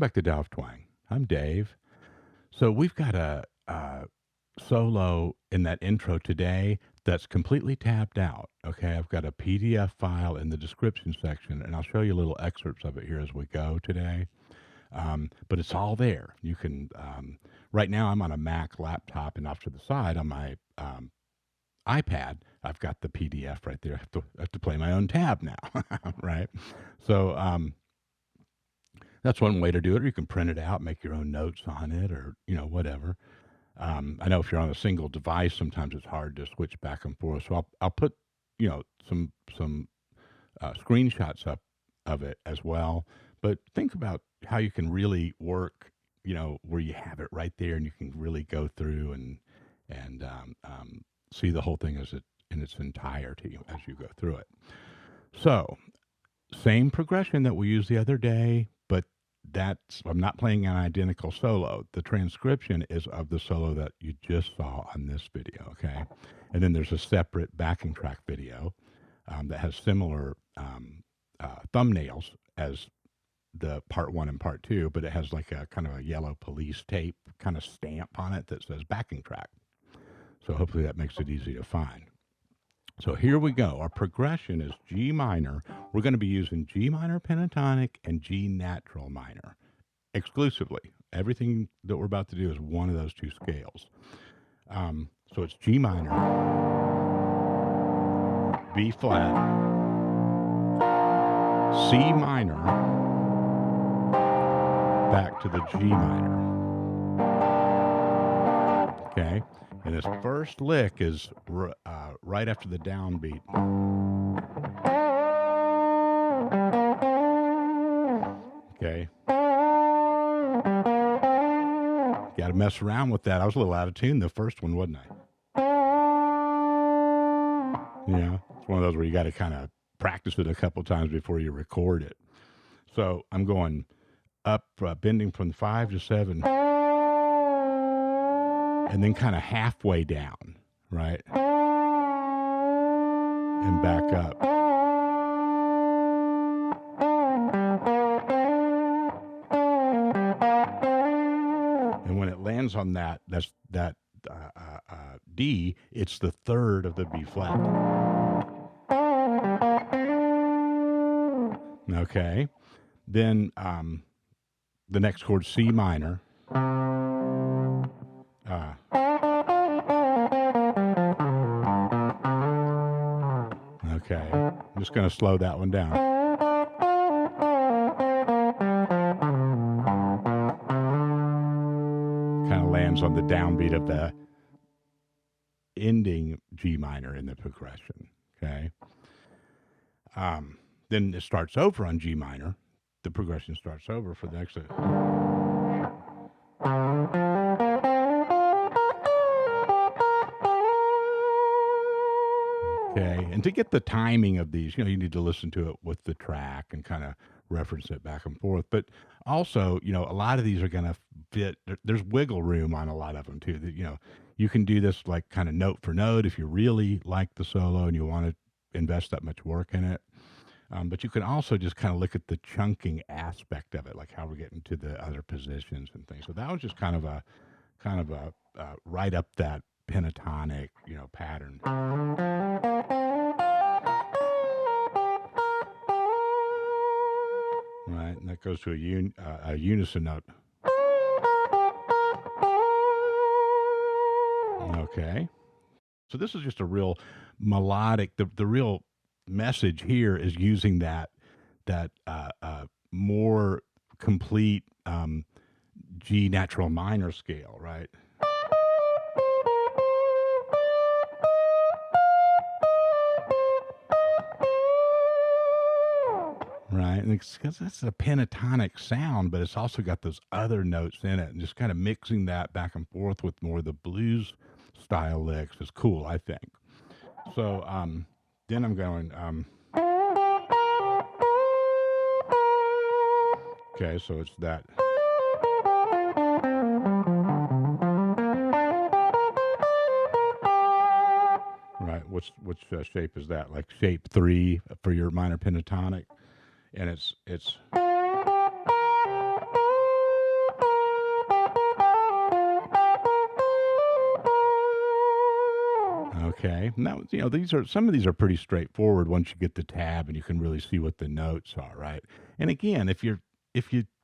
Welcome back to Dolph Twang. I'm Dave. So we've got a solo in that intro today that's completely tabbed out. Okay, I've got a PDF file in the description section, and I'll show you little excerpts of it here as we go today. But it's all there. You can. Right now, I'm on a Mac laptop, and off to the side on my iPad, I've got the PDF right there. I have to play my own tab now, right? So that's one way to do it. Or you can print it out, make your own notes on it, or whatever. I know if you're on a single device, sometimes it's hard to switch back and forth. So I'll put some screenshots up of it as well. But think about how you can really work, where you have it right there, and you can really go through and see the whole thing as it in its entirety as you go through it. So same progression that we used the other day, but I'm not playing an identical solo. The transcription is of the solo that you just saw on this video, okay? And then there's a separate backing track video that has similar thumbnails as the part one and part two, but it has like a kind of a yellow police tape kind of stamp on it that says backing track. So hopefully that makes it easy to find. So here we go. Our progression is G minor. We're going to be using G minor pentatonic and G natural minor exclusively. Everything that we're about to do is one of those two scales. So it's G minor, B flat, C minor, back to the G minor. Okay? And this first lick is right after the downbeat. Okay. Got to mess around with that. I was a little out of tune the first one, wasn't I? Yeah. It's one of those where you got to kind of practice it a couple times before you record it. So I'm going up, bending from 5 to 7. And then kind of halfway down, right? And back up. And when it lands on that D, it's the third of the B flat. Okay. Then the next chord, C minor. Okay, I'm just going to slow that one down. Kind of lands on the downbeat of the ending G minor in the progression. Okay. Then it starts over on G minor. The progression starts over for the next. Okay, and to get the timing of these, you need to listen to it with the track and kind of reference it back and forth. But also, a lot of these are going to fit. There's wiggle room on a lot of them too. That you can do this like kind of note for note if you really like the solo and you want to invest that much work in it. But you can also just kind of look at the chunking aspect of it, like how we're getting to the other positions and things. So that was just kind of a right up that pentatonic, pattern. Right, and that goes to a unison note. Okay, so this is just a real melodic. The real message here is using that more complete G natural minor scale, right? Right, and because that's a pentatonic sound, but it's also got those other notes in it, and just kind of mixing that back and forth with more of the blues style licks is cool, I think. So then I'm going. Okay, so it's that. Right, which shape is that? Like shape 3 for your minor pentatonic. And it's Okay. Now, these are some of these are pretty straightforward once you get the tab and you can really see what the notes are, right? And again, if you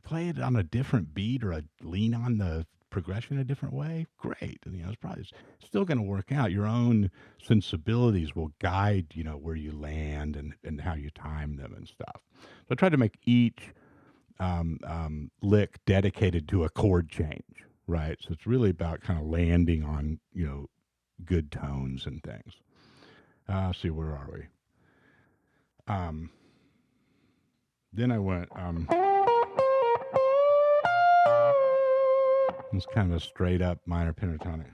play it on a different beat or lean on the progression a different way, great. It's probably still going to work out. Your own sensibilities will guide, where you land and how you time them and stuff. So I try to make each lick dedicated to a chord change, right? So it's really about kind of landing on, good tones and things. Let's see, where are we? Then I went, it's kind of a straight up minor pentatonic.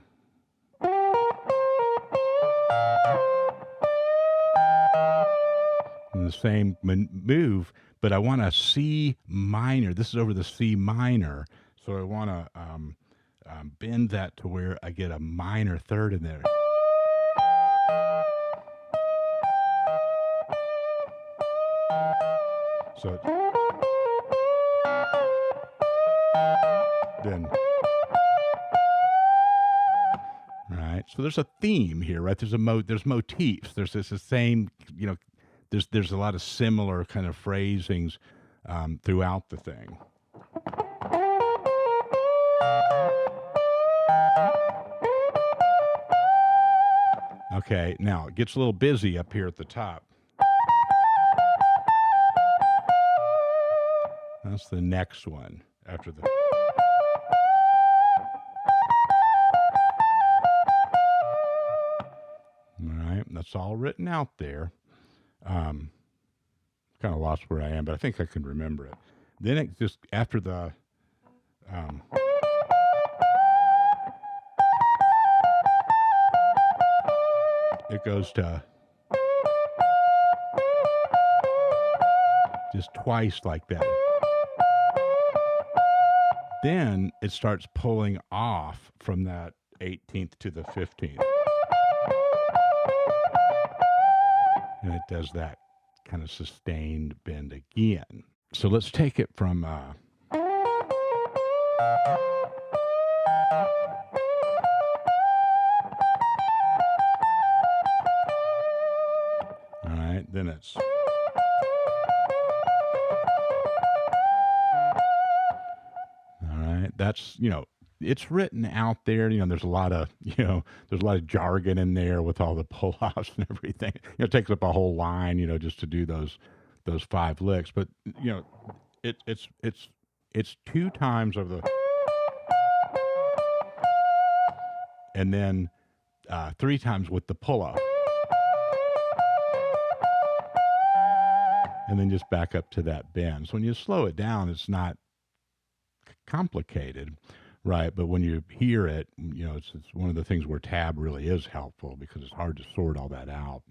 And the same move, but I want a C minor. This is over the C minor, so I want to bend that to where I get a minor third in there. So then, right. So there's a theme here, right? There's motifs. There's the same, there's a lot of similar kind of phrasings throughout the thing. Okay, now it gets a little busy up here at the top. That's the next one after the. All right, that's all written out there. Kind of lost where I am, but I think I can remember it. Then it just after the. It goes to just twice like that. Then it starts pulling off from that 18th to the 15th. And it does that kind of sustained bend again. So let's take it from all right, then it's all right. That's it's written out there. There's a lot of jargon in there with all the pull-offs and everything. It takes up a whole line, just to do those 5 licks. But it's 2 times of the, and then 3 times with the pull-off, and then just back up to that bend. So when you slow it down, it's not complicated, right? But when you hear it, it's one of the things where tab really is helpful because it's hard to sort all that out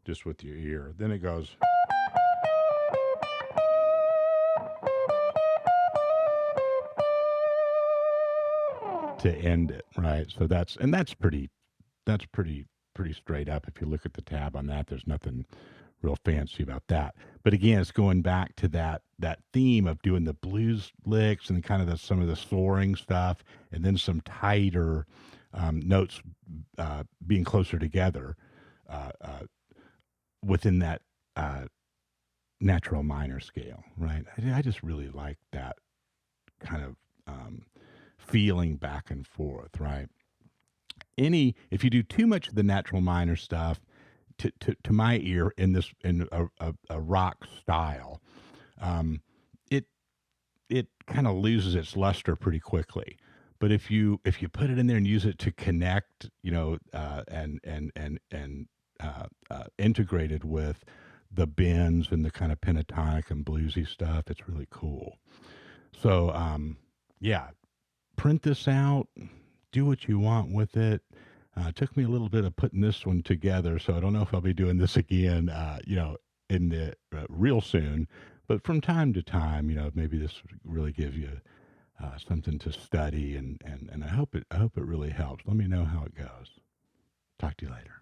just with your ear. Then it goes. To end it, right? So that's pretty straight up. If you look at the tab on that, there's nothing real fancy about that. But again, it's going back to that theme of doing the blues licks and kind of some of the soaring stuff, and then some tighter notes being closer together within that natural minor scale, right? I just really like that kind of feeling back and forth, right? If you do too much of the natural minor stuff, to my ear in a rock style, it kind of loses its luster pretty quickly. But if you put it in there and use it to connect, and integrated with the bends and the kind of pentatonic and bluesy stuff, it's really cool. So yeah, print this out, do what you want with it. It took me a little bit of putting this one together, so I don't know if I'll be doing this again, in the real soon. But from time to time, maybe this really gives you something to study, and I hope it really helps. Let me know how it goes. Talk to you later.